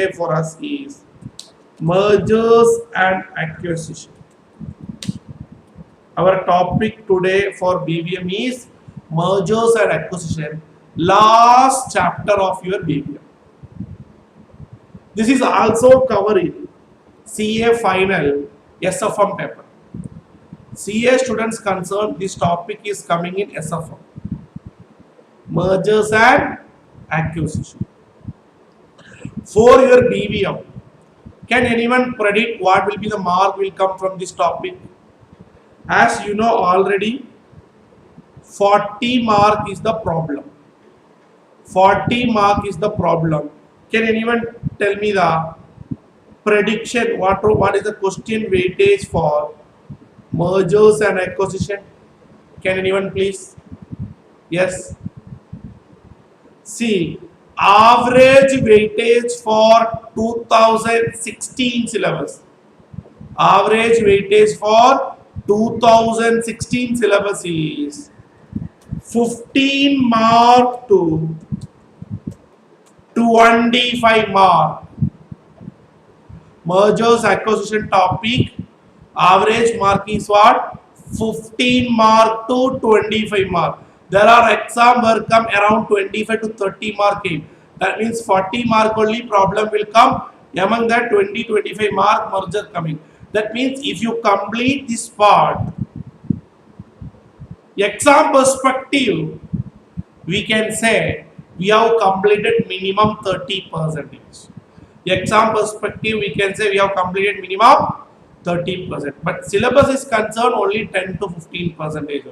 for us is mergers and acquisition. Our topic today for BVM is mergers and acquisition, last chapter of your BVM. This is also covering CA Final SFM paper. CA students concerned, this topic is coming in SFM. Mergers and acquisition. For your BVM, can anyone predict what will be the mark will come from this topic? As you know already, 40 mark is the problem. 40 mark is the problem. Can anyone tell me the prediction? What is the question weightage for mergers and acquisition? Can anyone please? Yes. See, average weightage for 2016 syllabus. Average weightage for 2016 syllabus is 15 mark to 25 mark. Mergers acquisition topic, average mark is what? 15 mark to 25 mark. There are exam where come around 25 to 30 mark came. That means 40 mark only problem will come. Among that 20-25 mark merger coming. That means if you complete this part, exam perspective, we can say we have completed minimum 30%. Exam perspective, we can say we have completed minimum 30%. But syllabus is concerned only 10 to 15% only.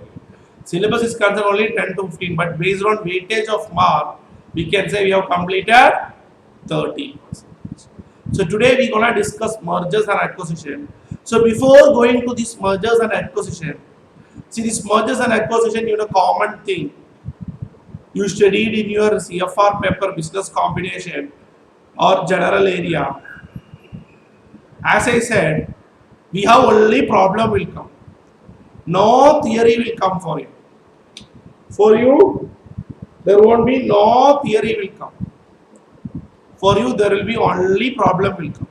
Syllabus is concerned only 10 to 15, but based on weightage of mark, we can say we have completed 30%. So today we are going to discuss mergers and acquisition. So before going to this mergers and acquisition, see this mergers and acquisition, you know, common thing. You studied in your CFR paper, business combination or general area. As I said, we have only problem will come. No theory will come for you. For you, there won't be no theory will come. For you, there will be only problem will come.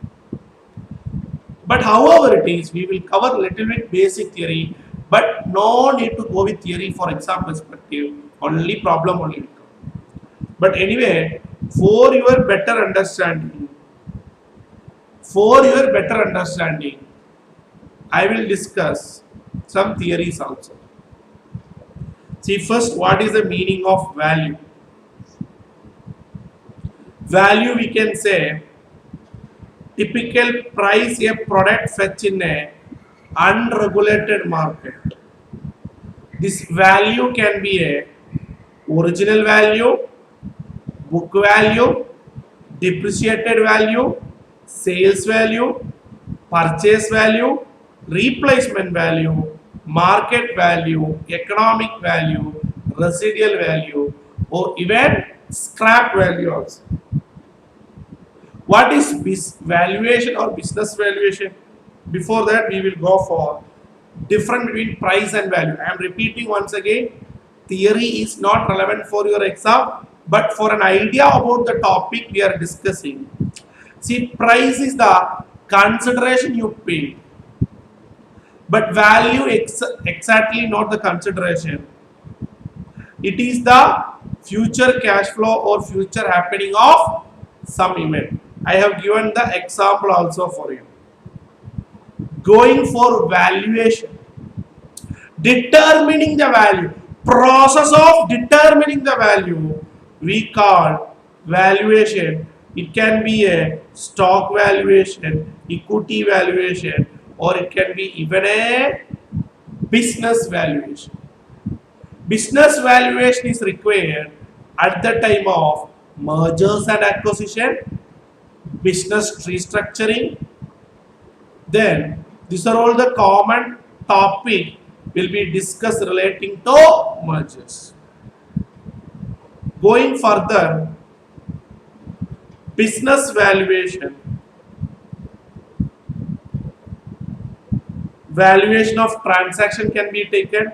But however it is, we will cover little bit basic theory, but no need to go with theory for exam perspective. Only problem only will come. But anyway, for your better understanding, I will discuss some theories also. See, first, what is the meaning of value? Value, we can say, typical price a product fetch in a unregulated market. This value can be a original value, book value, depreciated value, sales value, purchase value, replacement value, market value, economic value, residual value, or even scrap value also. What is valuation or business valuation? Before that, we will go for difference between price and value. I am repeating once again, theory is not relevant for your exam, but for an idea about the topic we are discussing. See, price is the consideration you pay, but value exactly not the consideration. It is the future cash flow or future happening of some event. I have given the example also for you. Going for valuation, determining the value, process of determining the value, we call valuation. It can be a stock valuation, equity valuation, or it can be even a business valuation. Business valuation is required at the time of mergers and acquisition, business restructuring. Then these are all the common topic will be discussed relating to mergers. Going further, business valuation. Valuation of transaction can be taken,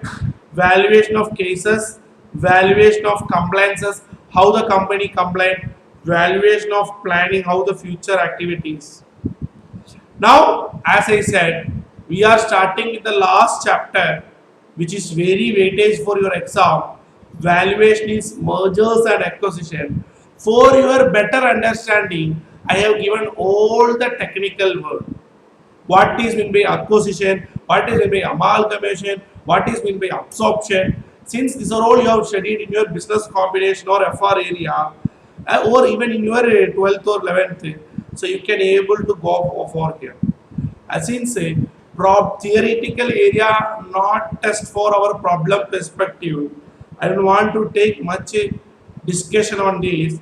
valuation of cases, valuation of compliances, how the company compliant, valuation of planning, how the future activities. Now, as I said, we are starting with the last chapter, which is very weightage for your exam. Valuation is mergers and acquisition. For your better understanding, I have given all the technical words. What is meant by acquisition, what is meant by amalgamation, what is meant by absorption. Since these are all you have studied in your business combination or FR area, or even in your 12th or 11th, so you can able to go for here. As in say, theoretical area not test for our problem perspective. I don't want to take much discussion on this.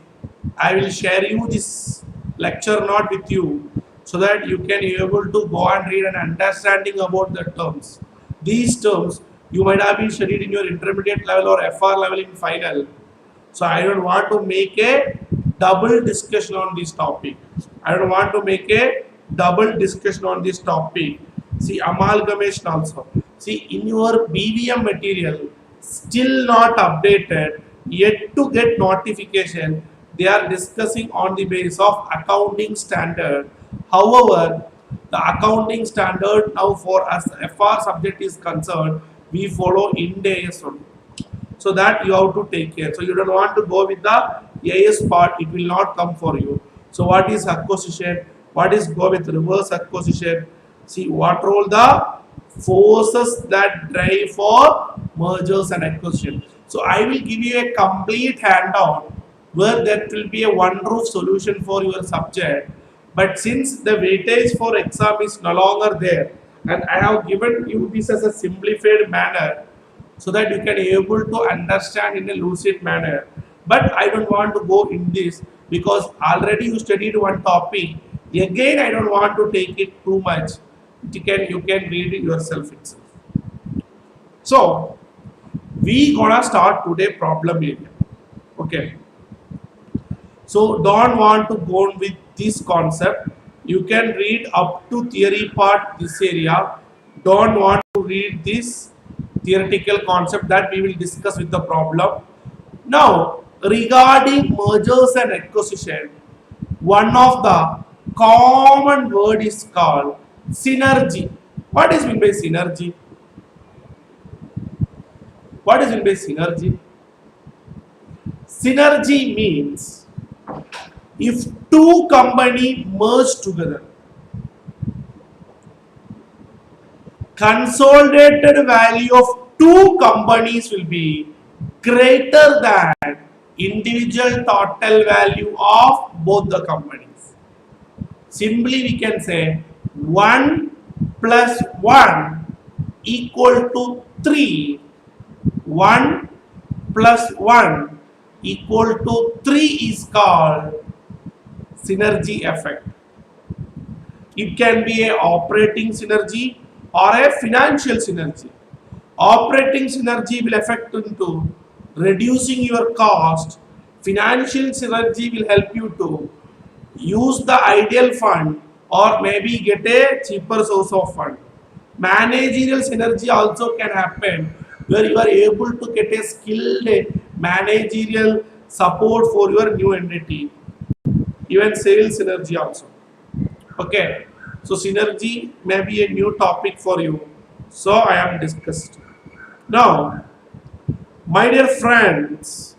I will share you this lecture not with you, so that you can be able to go and read and understanding about the terms. These terms you might have been studied in your intermediate level or FR level in final. So I don't want to make a double discussion on this topic. I don't want to make a double discussion on this topic. See, amalgamation also. See, in your BVM material, still not updated, yet to get notification, they are discussing on the basis of accounting standard. However, the accounting standard now for as FR subject is concerned, we follow Ind AS only. So that you have to take care. So you don't want to go with the AS part, it will not come for you. So what is acquisition? What is go with reverse acquisition? See what role the forces that drive for mergers and acquisition. So I will give you a complete handout where there will be a one roof solution for your subject. But since the weightage for exam is no longer there, and I have given you this as a simplified manner, so that you can be able to understand in a lucid manner. But I don't want to go in this because already you studied one topic. Again, I don't want to take it too much. You can read it yourself itself. So we gonna start today problem area. Okay. So don't want to go on with this concept. You can read up to theory part this area. Don't want to read this theoretical concept that we will discuss with the problem. Now, regarding mergers and acquisition, one of the common word is called synergy. What is meant by synergy? What is meant by synergy? Synergy means if two companies merge together, consolidated value of two companies will be greater than individual total value of both the companies. Simply we can say 1 plus 1 equal to 3. 1 plus 1 equal to 3 is called synergy effect. It can be an operating synergy or a financial synergy. Operating synergy will affect into reducing your cost. Financial synergy will help you to use the ideal fund or maybe get a cheaper source of fund. Managerial synergy also can happen where you are able to get a skilled managerial support for your new entity. Even sales synergy also. Okay. So synergy may be a new topic for you. So I have discussed. Now, my dear friends,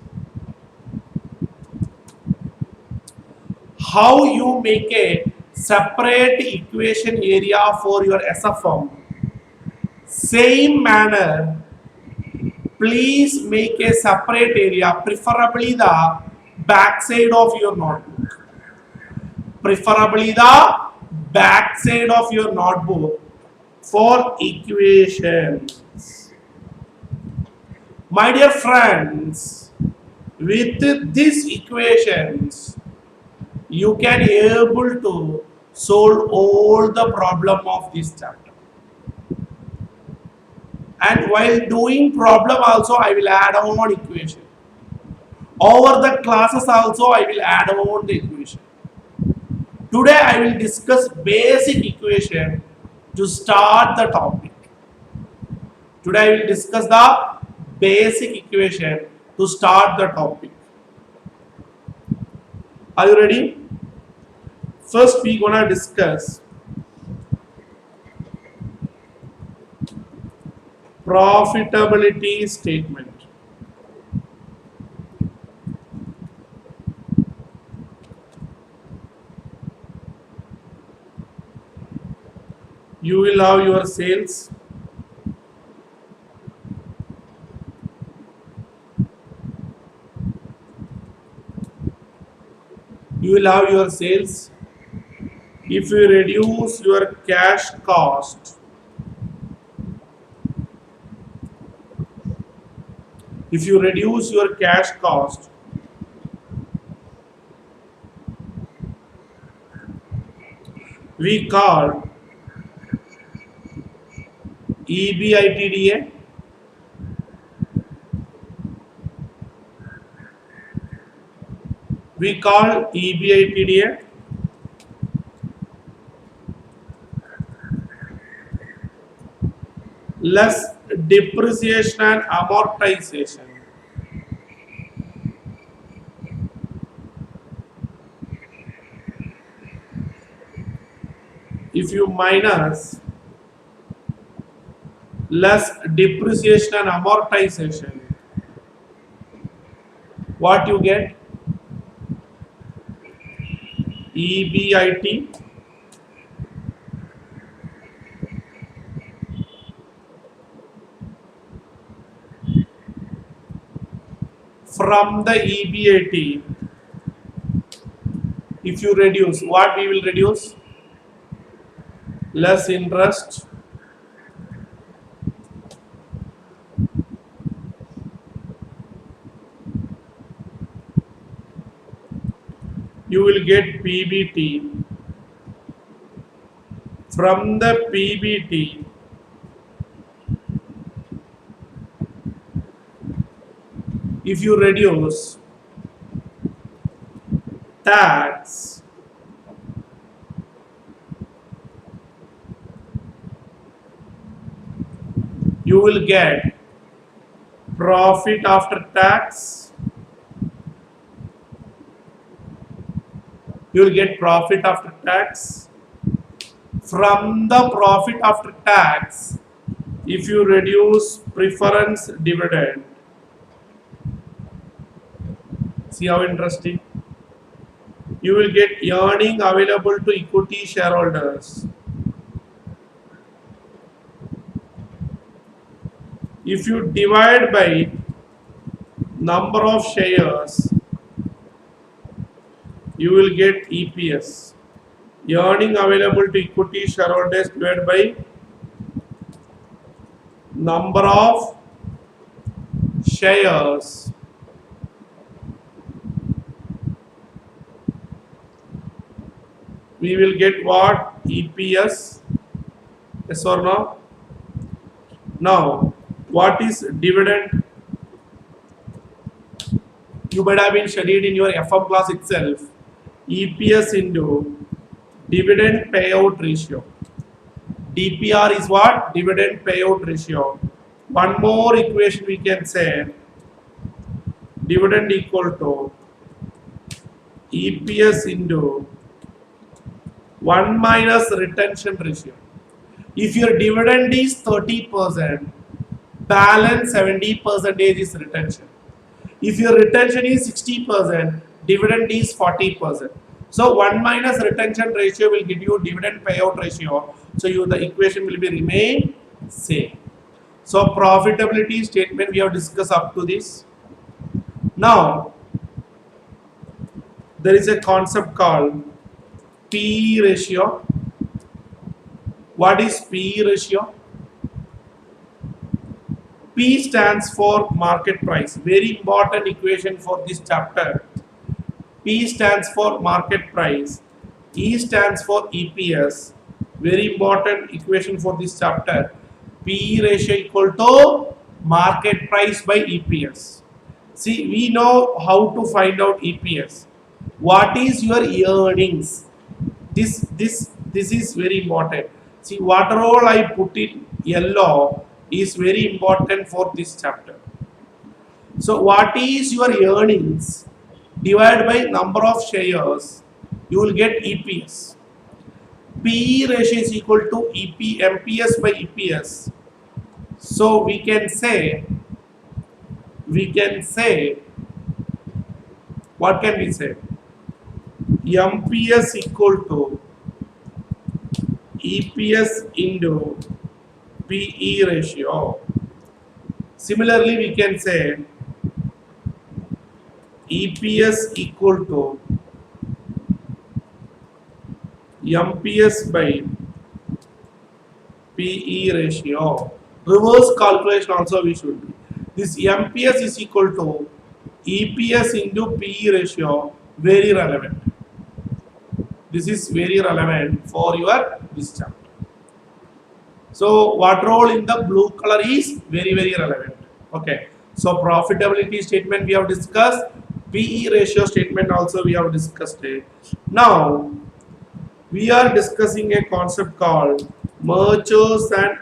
how you make a separate equation area for your SFM? Same manner, please make a separate area, preferably the backside of your notebook. Preferably the backside of your notebook for equations. My dear friends, with these equations, you can able to solve all the problem of this chapter. And while doing problem also, I will add on equation. Over the classes also, I will add on the equation. Today I will discuss basic equation to start the topic. Today I will discuss the basic equation to start the topic. Are you ready? First, we gonna discuss profitability statement. You will have your sales. You will have your sales. If you reduce your cash cost, if you reduce your cash cost, we call EBITDA. We call EBITDA less depreciation and amortization. If you minus less depreciation and amortization, what you get? EBIT from the EBIT. If you reduce, what we will reduce? Less interest, you will get PBT. From the PBT, if you reduce tax, you will get profit after tax. You will get profit after tax. From the profit after tax, if you reduce preference dividend, see how interesting? You will get earning available to equity shareholders. If you divide by number of shares, you will get EPS. Earning available to equity shareholders divided by number of shares. We will get what? EPS. Yes or no? Now, what is dividend? You might have been studied in your FM class itself. EPS into dividend payout ratio. DPR is what? Dividend payout ratio. One more equation we can say, dividend equal to EPS into 1 minus retention ratio. If your dividend is 30%, balance 70% is retention. If your retention is 60%, dividend is 40%. So 1 minus retention ratio will give you dividend payout ratio. So the equation will be remain same. So profitability statement we have discussed up to this. Now there is a concept called P ratio. What is P ratio? P stands for market price. Very important equation for this chapter. P stands for market price. E stands for EPS. Very important equation for this chapter. P ratio equal to market price by EPS. See, we know how to find out EPS. What is your earnings? This is very important. See, what all I put in yellow is very important for this chapter. So what is your earnings? divided by number of shares, you will get EPS. PE ratio is equal to MPS by EPS. So we can say, what can we say? MPS equal to EPS into PE ratio. Similarly, we can say EPS equal to MPS by PE ratio. Reverse calculation also we should do. This MPS is equal to EPS into PE ratio, very relevant. This is very relevant for this chapter. So what role in the blue color is very relevant. Okay. So profitability statement we have discussed, PE ratio statement also we have discussed it. Now we are discussing a concept called mergers and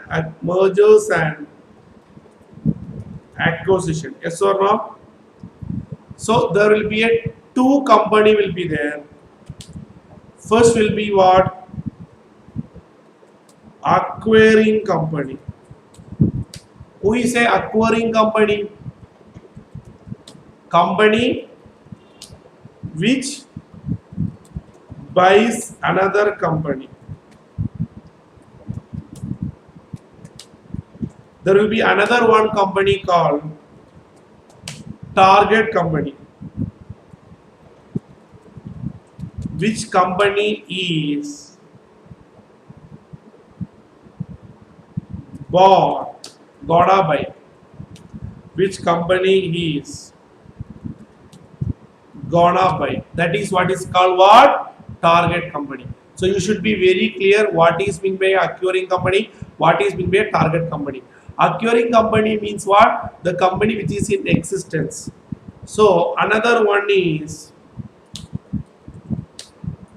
acquisition. Yes or no? So there will be two company will be there. First will be what? Acquiring company. Who is a acquiring company? Company which buys another company. There will be another one company called target company. Which company is bought, gotta buy. Which company is gonna buy. That is what is called what? Target company. So you should be very clear what is meant by acquiring company, what is meant by target company. Acquiring company means what? The company which is in existence. So another one is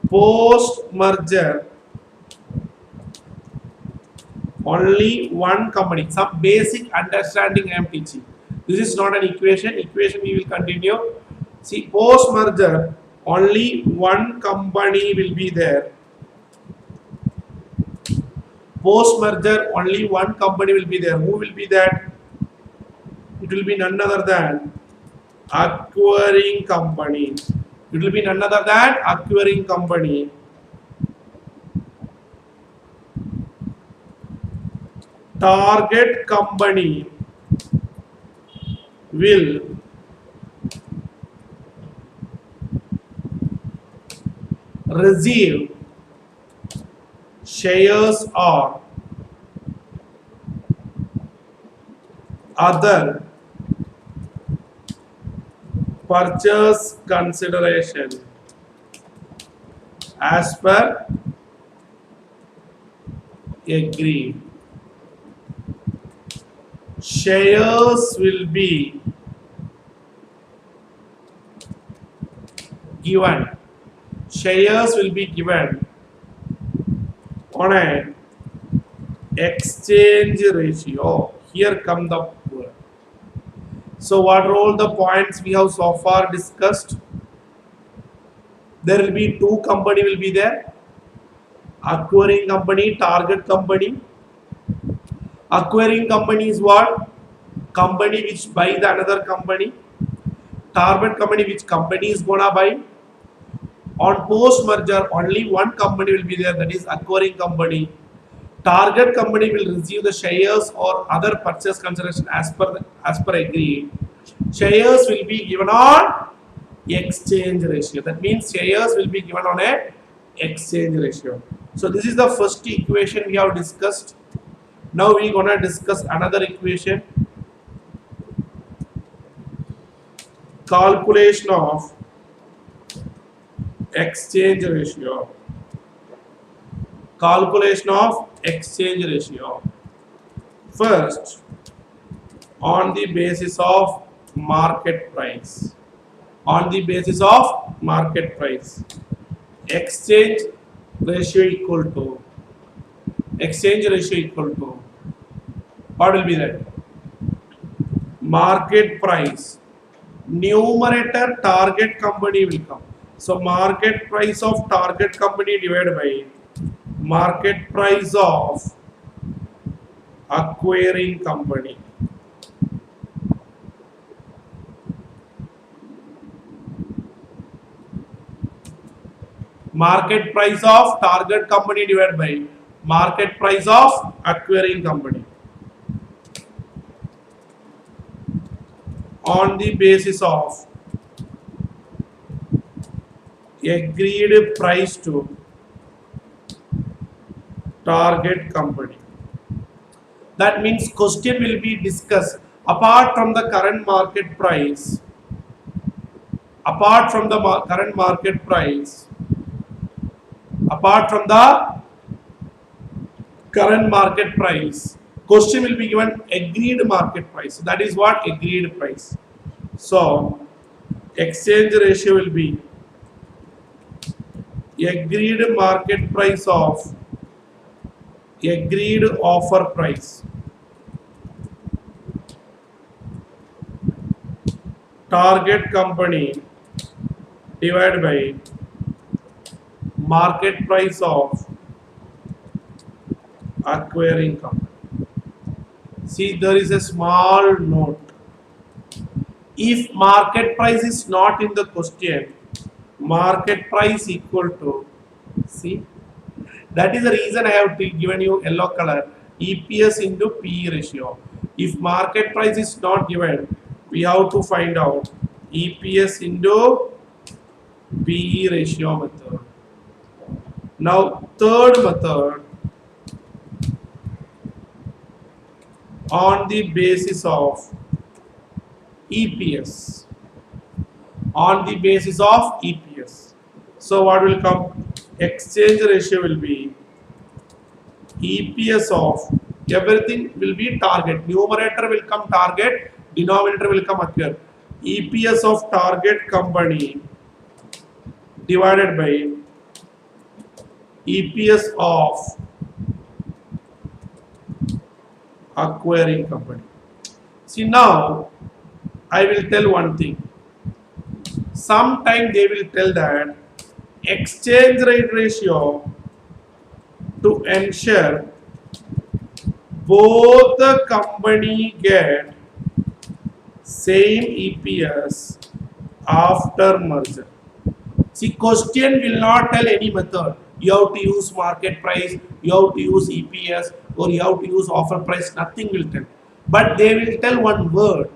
post merger, only one company. Some basic understanding I am teaching. This is not an equation. Equation we will continue. See, post merger, only one company will be there. Post merger, only one company will be there. Who will be that? It will be none other than acquiring company. It will be none other than acquiring company. Target company will receive shares or other purchase consideration as per agreed. Shares will be given. Shares will be given on an exchange ratio. Here come the word. So what are all the points we have so far discussed? There will be two company will be there. Acquiring company, target company. Acquiring company is what? Company which buy the another company. Target company which company is gonna buy. On post merger, only one company will be there, that is acquiring company. Target company will receive the shares or other purchase consideration as per agreed. Shares will be given on exchange ratio. That means shares will be given on a exchange ratio. So this is the first equation we have discussed. Now we are gonna discuss another equation. Calculation of exchange ratio. Calculation of exchange ratio. First, on the basis of market price. On the basis of market price. Exchange ratio equal to. Exchange ratio equal to. What will be that? Market price numerator target company will come. So market price of target company divided by market price of acquiring company. Market price of target company divided by market price of acquiring company on the basis of agreed price to target company. That means question will be discussed apart from the current market price. Apart from the current market price, apart from the current market price, question will be given agreed market price. That is what agreed price. So exchange ratio will be agreed market price of agreed offer price target company divided by market price of acquiring company. See, there is a small note. If market price is not in the question, market price equal to, see, that is the reason I have given you yellow color, EPS into PE ratio. If market price is not given, we have to find out EPS into PE ratio method. Now third method, on the basis of EPS. On the basis of EPS. So what will come? Exchange ratio will be EPS of everything will be target. Numerator will come target, denominator will come acquire. EPS of target company divided by EPS of acquiring company. See, now I will tell one thing. Sometime they will tell that exchange rate ratio to ensure both the company get same EPS after merger. See, question will not tell any method. You have to use market price, you have to use EPS, or you have to use offer price. Nothing will tell. But they will tell one word.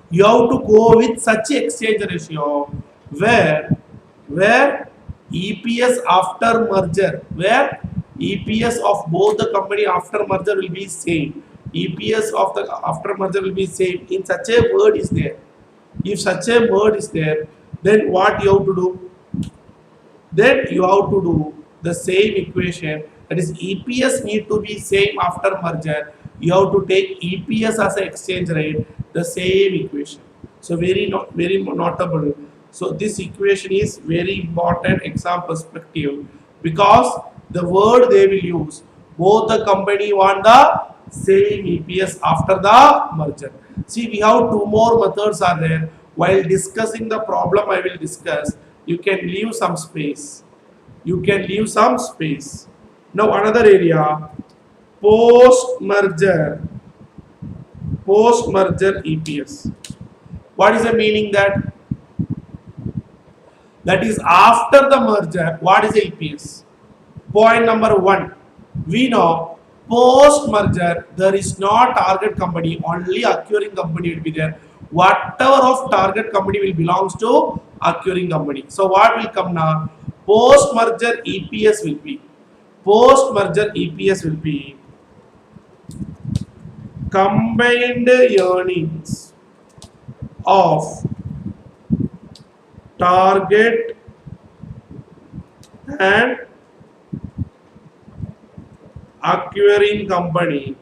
You have to go with such a exchange ratio where EPS after merger, where EPS of both the company after merger will be same. EPS of the after merger will be same. In such a word is there. If such a word is there, then what you have to do? Then you have to do the same equation. That is, EPS need to be same after merger. You have to take EPS as an exchange rate, the same equation. So very notable. So this equation is very important exam perspective, because the word they will use, both the company want the same EPS after the merger. See, we have two more methods are there. While discussing the problem I will discuss, you can leave some space. You can leave some space. Now another area, post-merger EPS. What is the meaning that? That is after the merger, what is the EPS? Point number one, we know post-merger there is no target company, only acquiring company will be there. Whatever of target company will belongs to acquiring company. So what will come now? Post-merger EPS will be, combined earnings of target and acquiring company,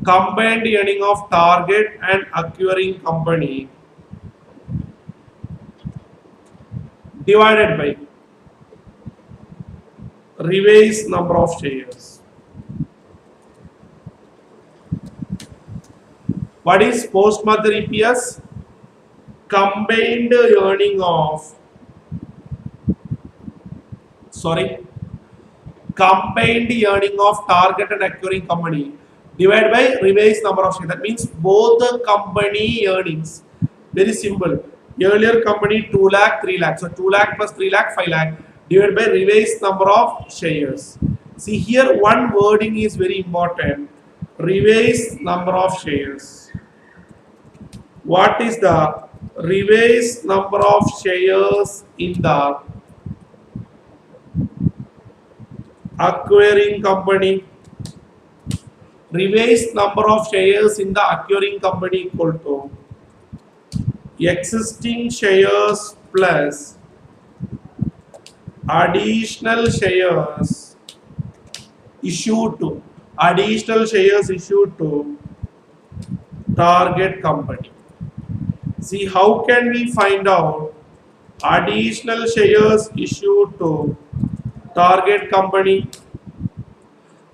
combined earning of target and acquiring company divided by revised number of shares. What is post-merger EPS? Combined earning of, combined earning of target and acquiring company divided by revised number of shares. That means both the company earnings. Very simple. Earlier company 2 lakh, 3 lakh. So 2 lakh plus 3 lakh, 5 lakh divided by revised number of shares. See here one wording is very important. Revised number of shares. What is the revised number of shares in the acquiring company? Revised number of shares in the acquiring company equal to existing shares plus additional shares issued to target company. See, how can we find out additional shares issued to target company?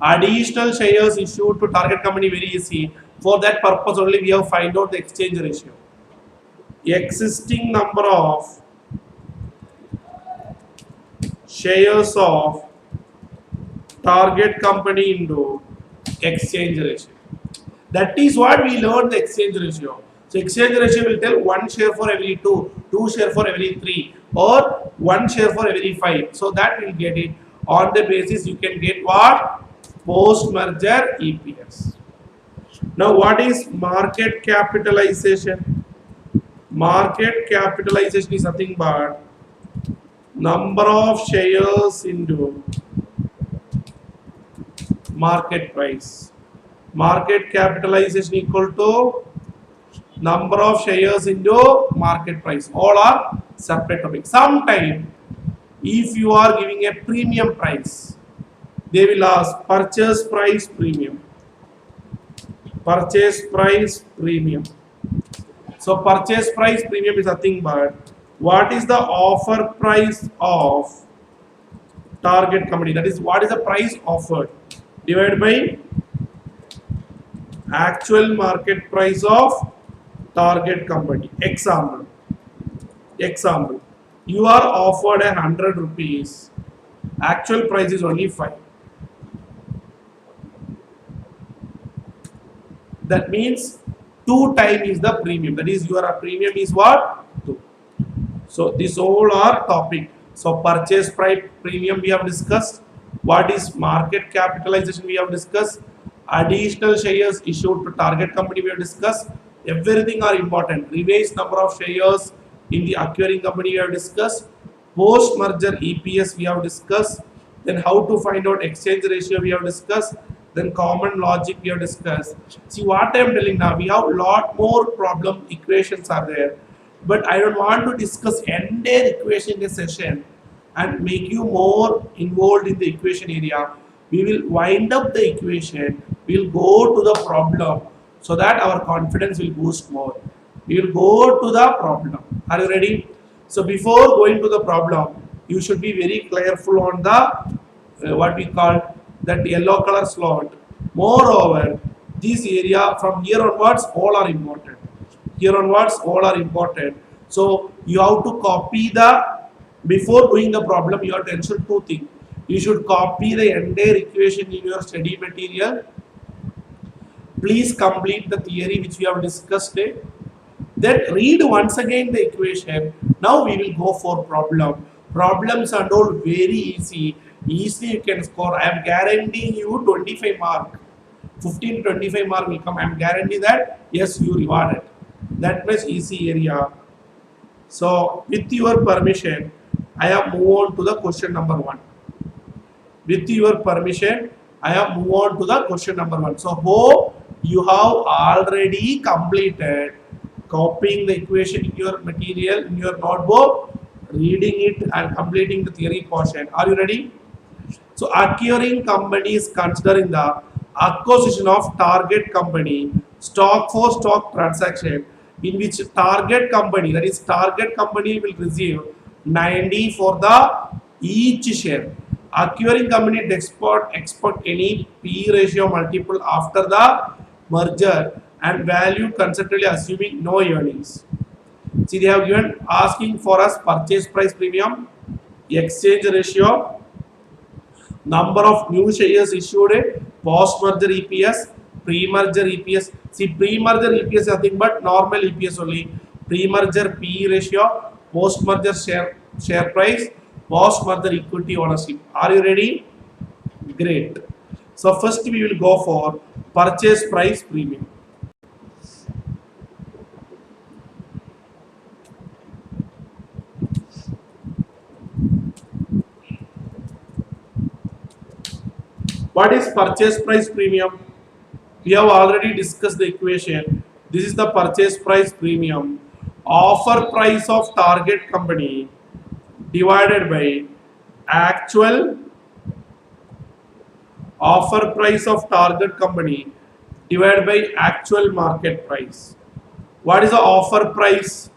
Additional shares issued to target company, very easy. For that purpose only we have find out the exchange ratio. Existing number of shares of target company into exchange ratio. That is what we learned, the exchange ratio. So exchange ratio will tell 1 share for every 2, 2 share for every 3, or 1 share for every 5. So that will get it. On the basis you can get what? Post-merger EPS. Now what is market capitalization? Market capitalization is nothing but number of shares into market price. Market capitalization equal to number of shares into market price. All are separate topics. Sometimes if you are giving a premium price, they will ask purchase price premium. Purchase price premium. So purchase price premium is nothing but what is the offer price of target company, that is what is the price offered divided by actual market price of target company. Example, you are offered 100 rupees, actual price is only 5. That means 2 times is the premium, that is your premium is what? 2. So these all are topic. So purchase price premium we have discussed. What is market capitalization we have discussed. Additional shares issued to target company we have discussed. Everything are important. Revised number of shares in the acquiring company we have discussed. Post merger EPS we have discussed. Then how to find out exchange ratio we have discussed. Then common logic we have discussed. See what I am telling now, we have lot more problem equations are there, but I don't want to discuss entire equation in a session and make you more involved in the equation area. We will wind up the equation, we will go to the problem so that our confidence will boost more. We will go to the problem. Are you ready? So before going to the problem, you should be very careful on the what we call that yellow color slot. Moreover, this area from here onwards all are important. Here onwards all are important. So you have to copy the, before doing the problem you have to ensure 2 things. You should copy the entire equation in your study material. Please complete the theory which we have discussed today. Then read once again the equation. Now we will go for problem. Problems are all very easy. Easily you can score. I am guaranteeing you 25 mark. 15 25 mark will come. I am guaranteeing that. Yes, you reward it. That much easy area. So with your permission, I have moved on to the question number 1. With your permission, I have moved on to the question number 1. So hope you have already completed copying the equation in your material, in your notebook, reading it and completing the theory portion. Are you ready? So acquiring company is considering the acquisition of target company stock for stock transaction in which target company, that is target company will receive 90 for the each share. Acquiring company expect any P ratio multiple after the merger and valued conservatively assuming no earnings. See, they have given asking for us purchase price premium, exchange ratio, number of new shares issued, post-merger EPS, pre-merger EPS. See, pre-merger EPS is nothing but normal EPS only. Pre-merger PE ratio, post-merger share price, post-merger equity ownership. Are you ready? Great. So first we will go for purchase price premium. What is purchase price premium? We have already discussed the equation. This is the purchase price premium. Offer price of target company divided by actual offer price of target company divided by actual market price. What is the offer price?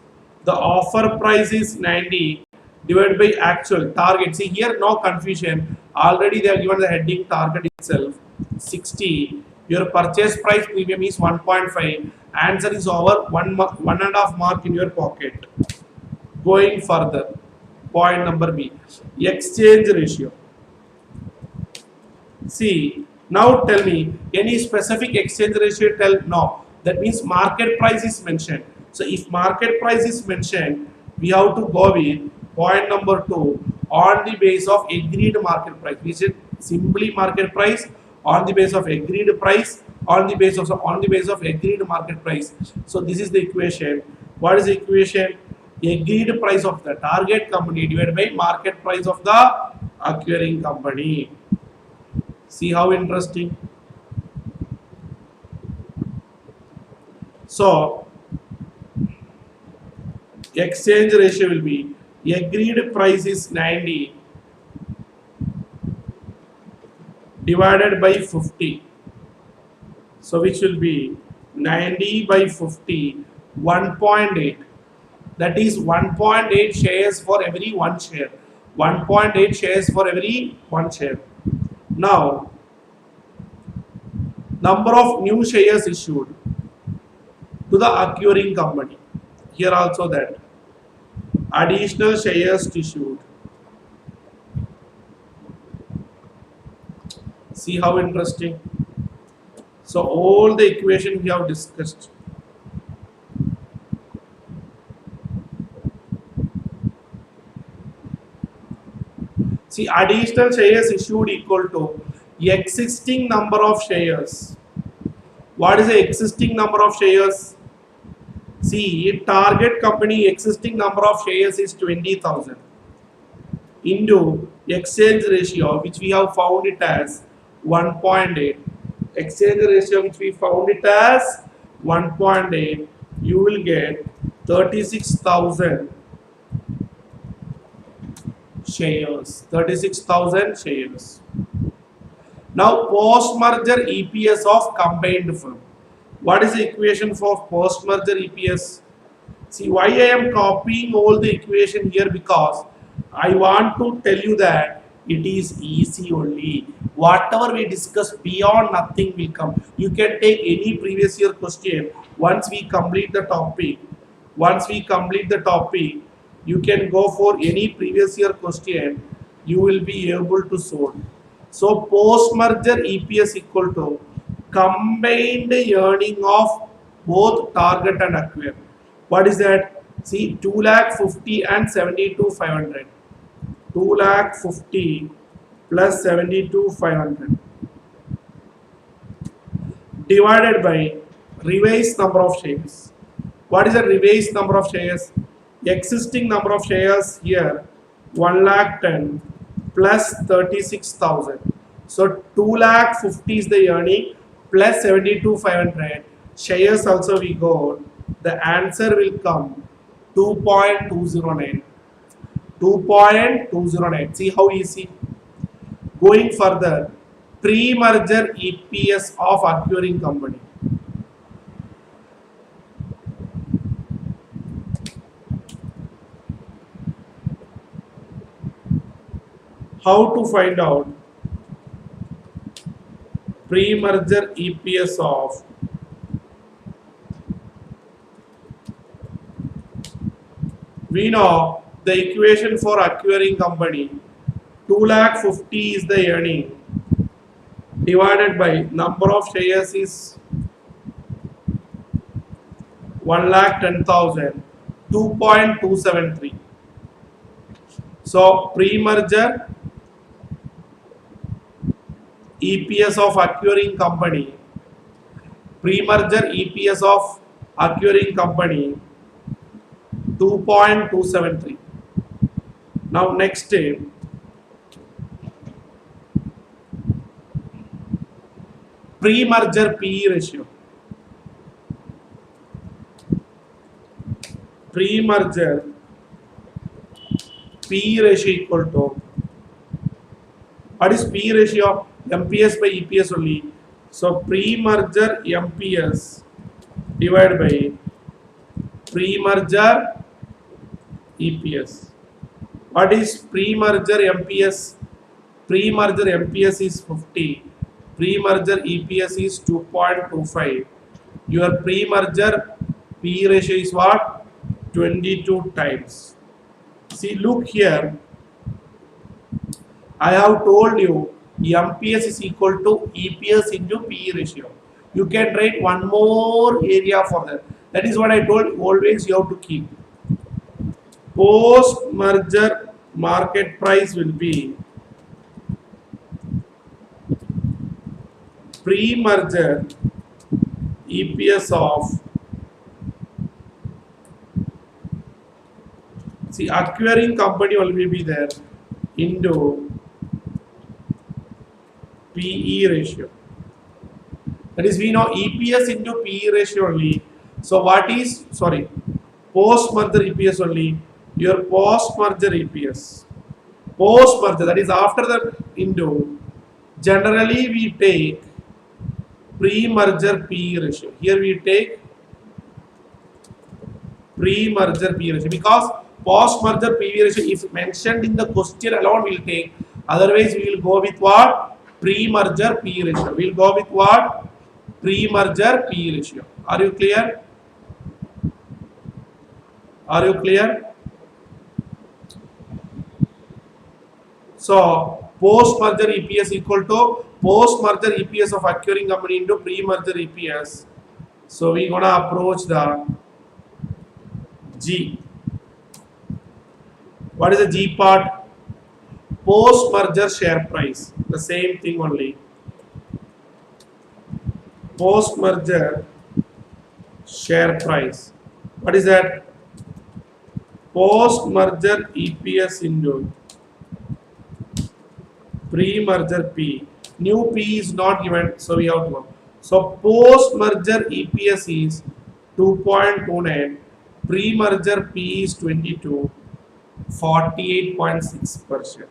The offer price is 90 divided by actual target. See here, no confusion. Already they have given the heading target itself 60. Your purchase price premium is 1.5. Answer is over 1.5 mark in your pocket. Going further, point number B, exchange ratio. See, now tell me any specific exchange ratio. Tell no. That means market price is mentioned. So if market price is mentioned, we have to go with point number 2 on the base of agreed market price. We said simply market price on the base of agreed price on the base of agreed market price. So this is the equation. What is the equation? Agreed price of the target company divided by market price of the acquiring company. See how interesting. So exchange ratio will be agreed price is 90 divided by 50. So which will be 90 by 50, 1.8. That is 1.8 shares for every one share. 1.8 shares for every one share. Now, number of new shares issued to the acquiring company. Here also that additional shares issued. See how interesting. So all the equation we have discussed. See, additional shares issued equal to existing number of shares. What is the existing number of shares? See, target company existing number of shares is 20,000 into exchange ratio, which we have found it as 1.8. Exchange ratio, which we found it as 1.8, you will get 36,000 shares. 36,000 shares. Now, post-merger EPS of combined firm. What is the equation for post-merger EPS? See, why I am copying all the equation here, because I want to tell you that it is easy only. Whatever we discuss beyond, nothing will come. You can take any previous year question. Once we complete the topic, you can go for any previous year question. You will be able to solve. So post-merger EPS equal to combined earning of both target and acquire. What is that? See, 250 and 72,500. 250 plus 72,500 divided by revised number of shares. What is the revised number of shares? Existing number of shares here 1,10,000 plus 36,000. So 2,50,000 is the earning plus 72,500. Shares also we got. The answer will come 2.209. 2.209. See how easy. Going further, pre-merger EPS of acquiring company. How to find out pre-merger EPS of We know the equation for acquiring company 250 is the earning divided by number of shares is 1,10,000, 2.273. So pre-merger EPS of acquiring company, pre-merger EPS of acquiring company 2.273. Now next pre-merger PE ratio. Pre-merger PE ratio equal to, what is PE ratio? MPS by EPS only. So pre-merger MPS divided by pre-merger EPS. What is pre-merger MPS? Pre-merger MPS is 50. Pre-merger EPS is 2.25. Your pre-merger PE ratio is what? 22 times. See, look here. I have told you MPS is equal to EPS into PE ratio. You can write one more area for that. That is what I told. Always you have to keep. Post-merger market price will be pre-merger EPS of, see, acquiring company will be there into PE ratio. That is, we know EPS into PE ratio only. So what is, sorry, post-merger EPS only, your post-merger EPS. Post-merger, that is after the into, generally we take pre-merger PE ratio. Here we take pre-merger PE ratio because post-merger PE ratio is mentioned in the question alone we'll take. Otherwise, we will go with what? Pre-merger PE ratio. We'll go with what? Pre-merger PE ratio. Are you clear? Are you clear? So, post-merger EPS equal to post-merger EPS of acquiring company into pre-merger EPS. So, we're going to approach the G. What is the G part? Post-merger share price. The same thing only. Post-merger share price. What is that? Post-merger EPS into pre-merger P. New P is not given, so we have to go. So post-merger EPS is 2.29. Pre-merger P is 22. 48.6%.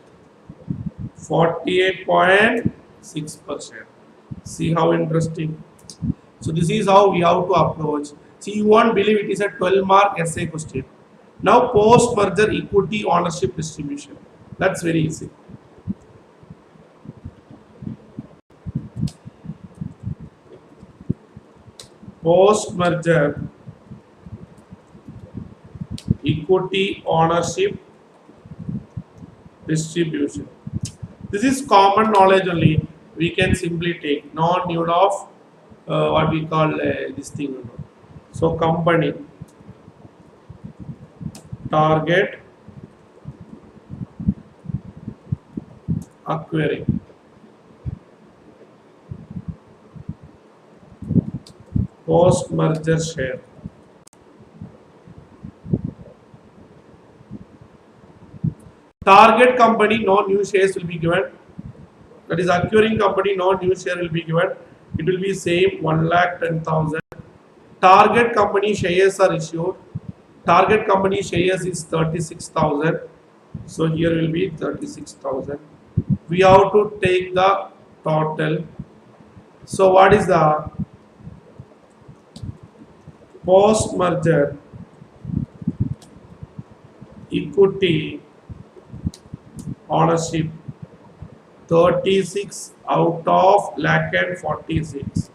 48.6%. See how interesting. So this is how we have to approach. See, you won't believe it is a 12-mark essay question. Now post-merger equity ownership distribution. That's very easy. Post-merger equity ownership distribution. This is common knowledge only. We can simply take no need of what we call this thing. So company target acquiring. Post-merger share. Target company, no new shares will be given. That is acquiring company, no new share will be given. It will be same 1,10,000. Target company shares are issued. Target company shares is 36,000. So here will be 36,000. We have to take the total. So what is the post-merger equity ownership? 36 out of 146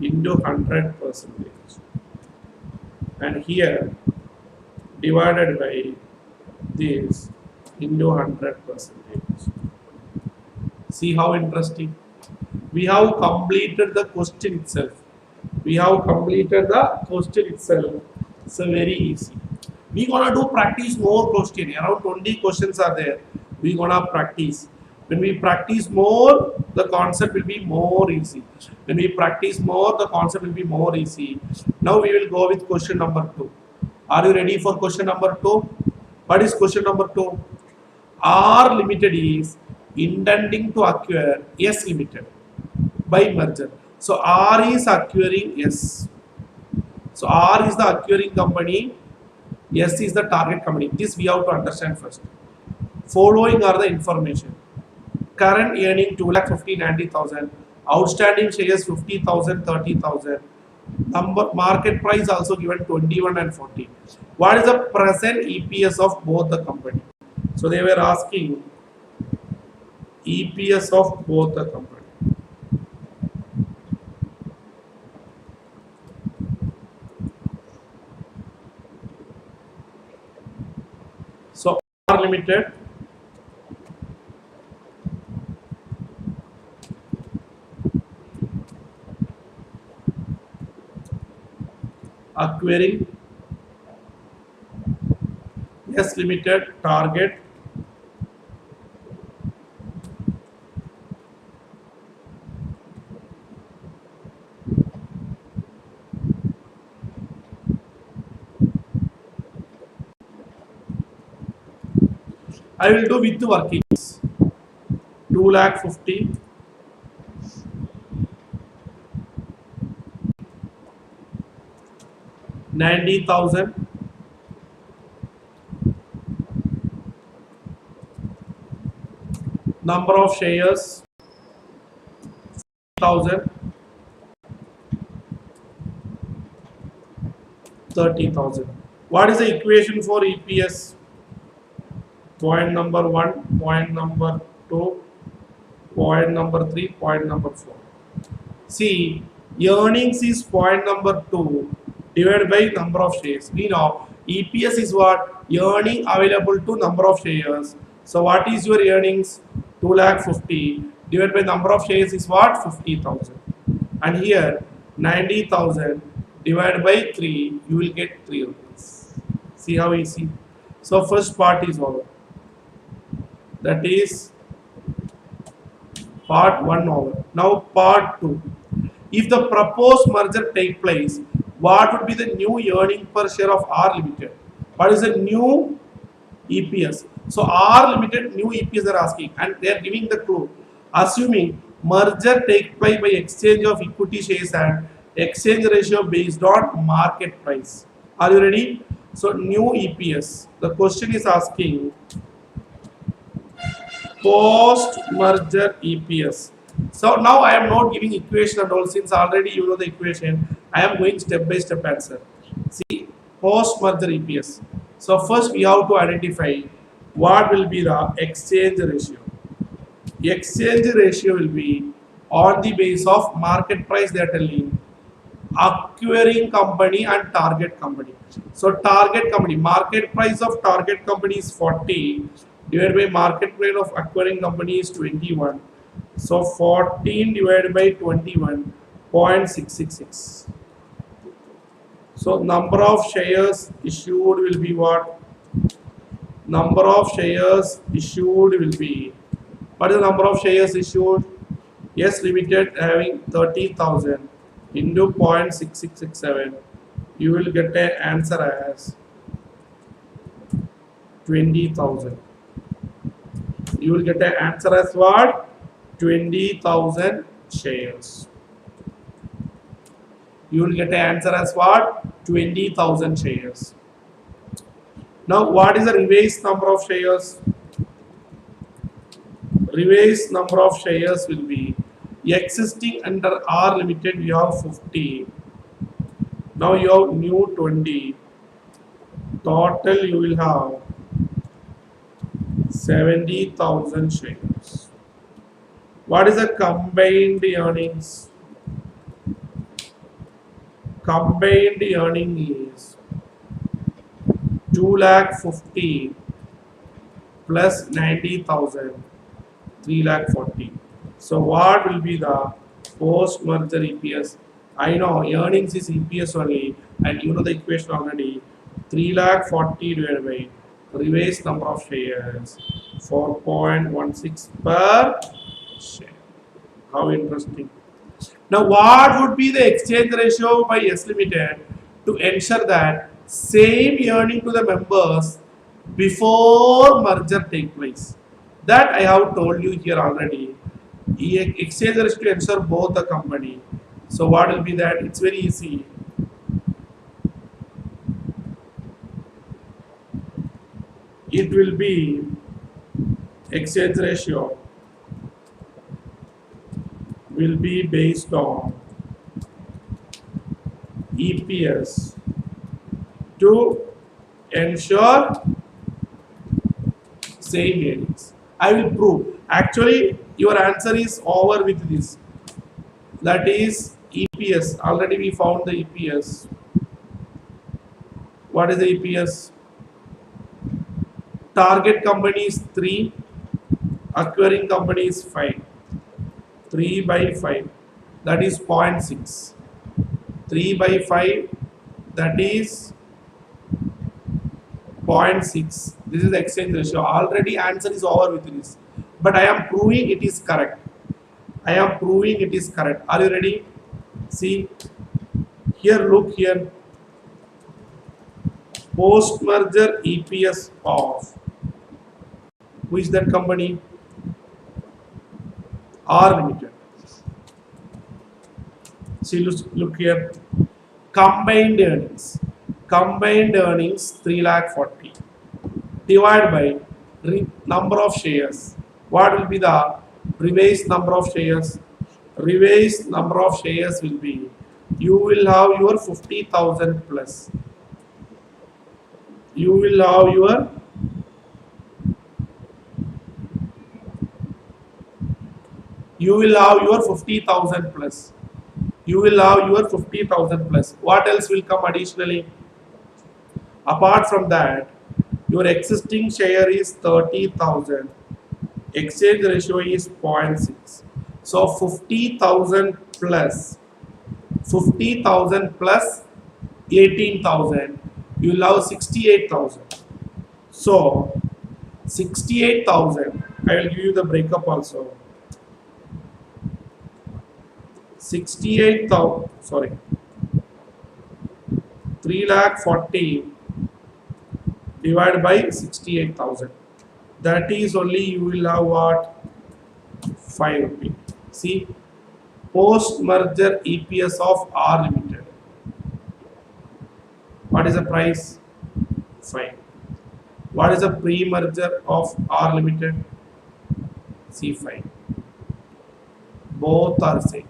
into 100%, and here divided by this into 100%. See how interesting. We have completed the question itself. We have completed the question itself. So very easy. We gonna do practice more question. Around 20 questions are there. We gonna practice. When we practice more, the concept will be more easy. When we practice more, the concept will be more easy. Now we will go with question number 2. Are you ready for question number 2? What is question number 2? R Limited is intending to acquire S Limited by merger. So R is acquiring S. So R is the acquiring company, S is the target company. This we have to understand first. Following are the information. Current earning 2,50,90,000. Outstanding shares 50,000, 30,000. Number market price also given 21 and 40. What is the present EPS of both the company? So they were asking EPS of both the company. So R Limited acquiring S Limited target I will do with the workings 2,50,000 90,000 number of shares 1,000 30,000. What is the equation for EPS? Point number 1, point number 2, point number 3, point number 4. See, earnings is point number 2 divided by number of shares. We know EPS is what? Earning available to number of shares. So what is your earnings? 2,50,000 divided by number of shares is what? 50,000. And here 90,000 divided by 3, you will get 3 rupees. See how easy? So first part is over. That is part 1 over. Now part 2. If the proposed merger take place, what would be the new earning per share of R Limited? What is the new EPS? So R Limited new EPS they are asking, and they are giving the clue. Assuming merger take place by exchange of equity shares and exchange ratio based on market price. Are you ready? So new EPS. The question is asking post merger EPS. So now I am not giving equation and all, since already you know the equation. I am going step by step answer. See, post merger EPS. So first we have to identify what will be the exchange ratio. Exchange ratio will be on the base of market price they are telling, acquiring company and target company. So target company, market price of target company is 40 divided by market price of acquiring company is 21. So 14 divided by 21, 0.666. So number of shares issued will be what? Number of shares issued will be, what is the number of shares issued? S Limited having 30,000 into 0.6667. You will get an answer as 20,000. You will get an answer as what? 20,000 shares. You will get an answer as what? 20,000 shares. Now, what is the revised number of shares? Revised number of shares will be existing under R Limited, you have 50. Now you have new 20. Total you will have 70,000 shares. What is the combined earnings? Combined earning is 2,50,000 plus 90,000, 3,40,000. So what will be the post merger EPS? I know earnings is EPS only, and you know the equation already. 3,40,000 divided by revised number of shares, 4.16 per share. How interesting. Now, what would be the exchange ratio by S Limited to ensure that same earning to the members before merger take place? That I have told you here already. Exchange ratio to ensure both the company. So, what will be that? It's very easy. It will be exchange ratio will be based on EPS to ensure same earnings. I will prove. Actually, your answer is over with this. That is EPS. Already we found the EPS. What is the EPS? Target company is 3, acquiring company is 5. 3 by 5, that is 0.6. 3 by 5, that is 0.6. This is the exchange ratio. Already answer is over with this. But I am proving it is correct. I am proving it is correct. Are you ready? See, here, look here. Post merger EPS of, who is that company? R Limited. See, look here. Combined earnings. Combined earnings 3,40,000 divided by number of shares. What will be the revised number of shares? Revised number of shares will be, you will have your 50,000 plus. You will have your you will have your 50,000 plus. You will have your 50,000 plus. What else will come additionally? Apart from that, your existing share is 30,000. Exchange ratio is 0.6. So 50,000 plus 50,000 plus 18,000. You will have 68,000. So 68,000. I will give you the breakup also. 68,000, sorry, 3,40,000 divided by 68,000. That is only you will have what? 5 rupees. See, post merger EPS of R Limited. What is the price? 5. What is the pre merger of R Limited? C5. Both are same.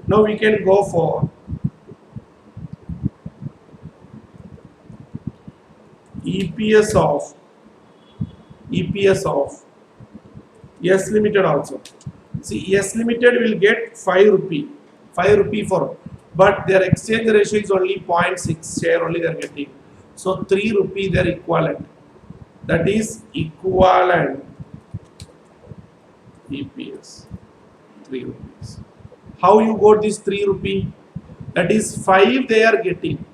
Now we can go for EPS of S Limited also. See, S Limited will get 5 rupee for, but their exchange ratio is only 0.6 share only they are getting. So 3 rupee their equivalent. That is equivalent EPS 3 rupees. How you got this 3 rupee? That is 5 they are getting.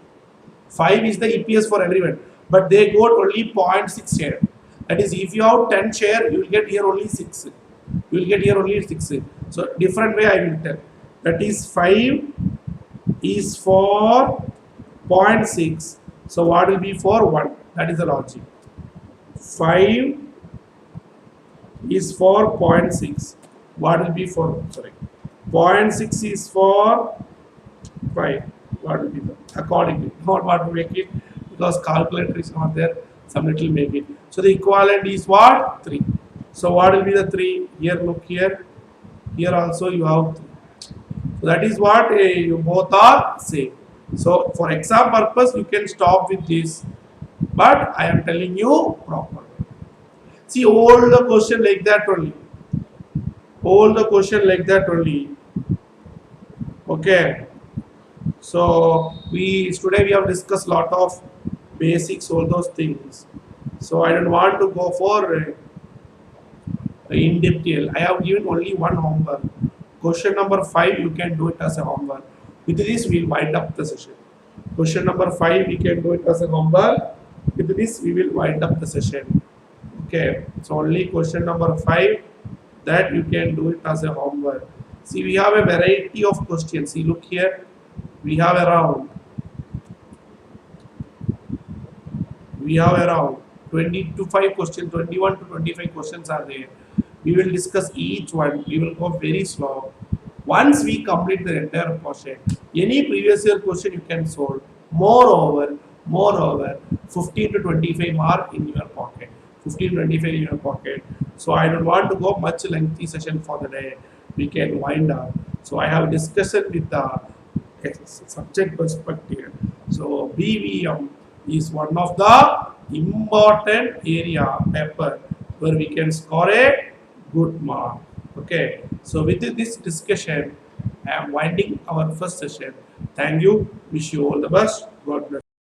5 is the EPS for everyone, but they got only 0.6 share. That is, if you have 10 share, you will get here only 6. You will get here only 6. So different way I will tell. That is 5 is for 0.6. So what will be for 1? That is the logic. 5 is for 0.6. What will be for, sorry, 0.6 is for 5. What will be the, accordingly, not what to make it, because calculator is not there, some little make it. So the equivalent is what? 3. So what will be the 3? Here, look here. Here also you have 3. So that is what you both are same. So for exam purpose, you can stop with this. But I am telling you properly. See, all the question like that only. All the question like that only. Okay. So today we have discussed lot of basics, all those things. So I don't want to go for in detail. I have given only one homework. Question number 5, you can do it as a homework. With this, we'll wind up the session. Question number 5, we can do it as a homework. With this, we will wind up the session. Okay, so only question number 5 that you can do it as a homework. See, we have a variety of questions. See, look here. We have around 20 to 5 questions, 21 to 25 questions are there. We will discuss each one. We will go very slow. Once we complete the entire portion, any previous year question you can solve. Moreover, 15 to 25 mark in your pocket. 15 to 25 in your pocket. So I don't want to go much lengthy session for the day. We can wind up. So I have discussion with the subject perspective. So BVM is one of the important area paper where we can score a good mark. Okay, so with this discussion, I am winding our first session. Thank you. Wish you all the best.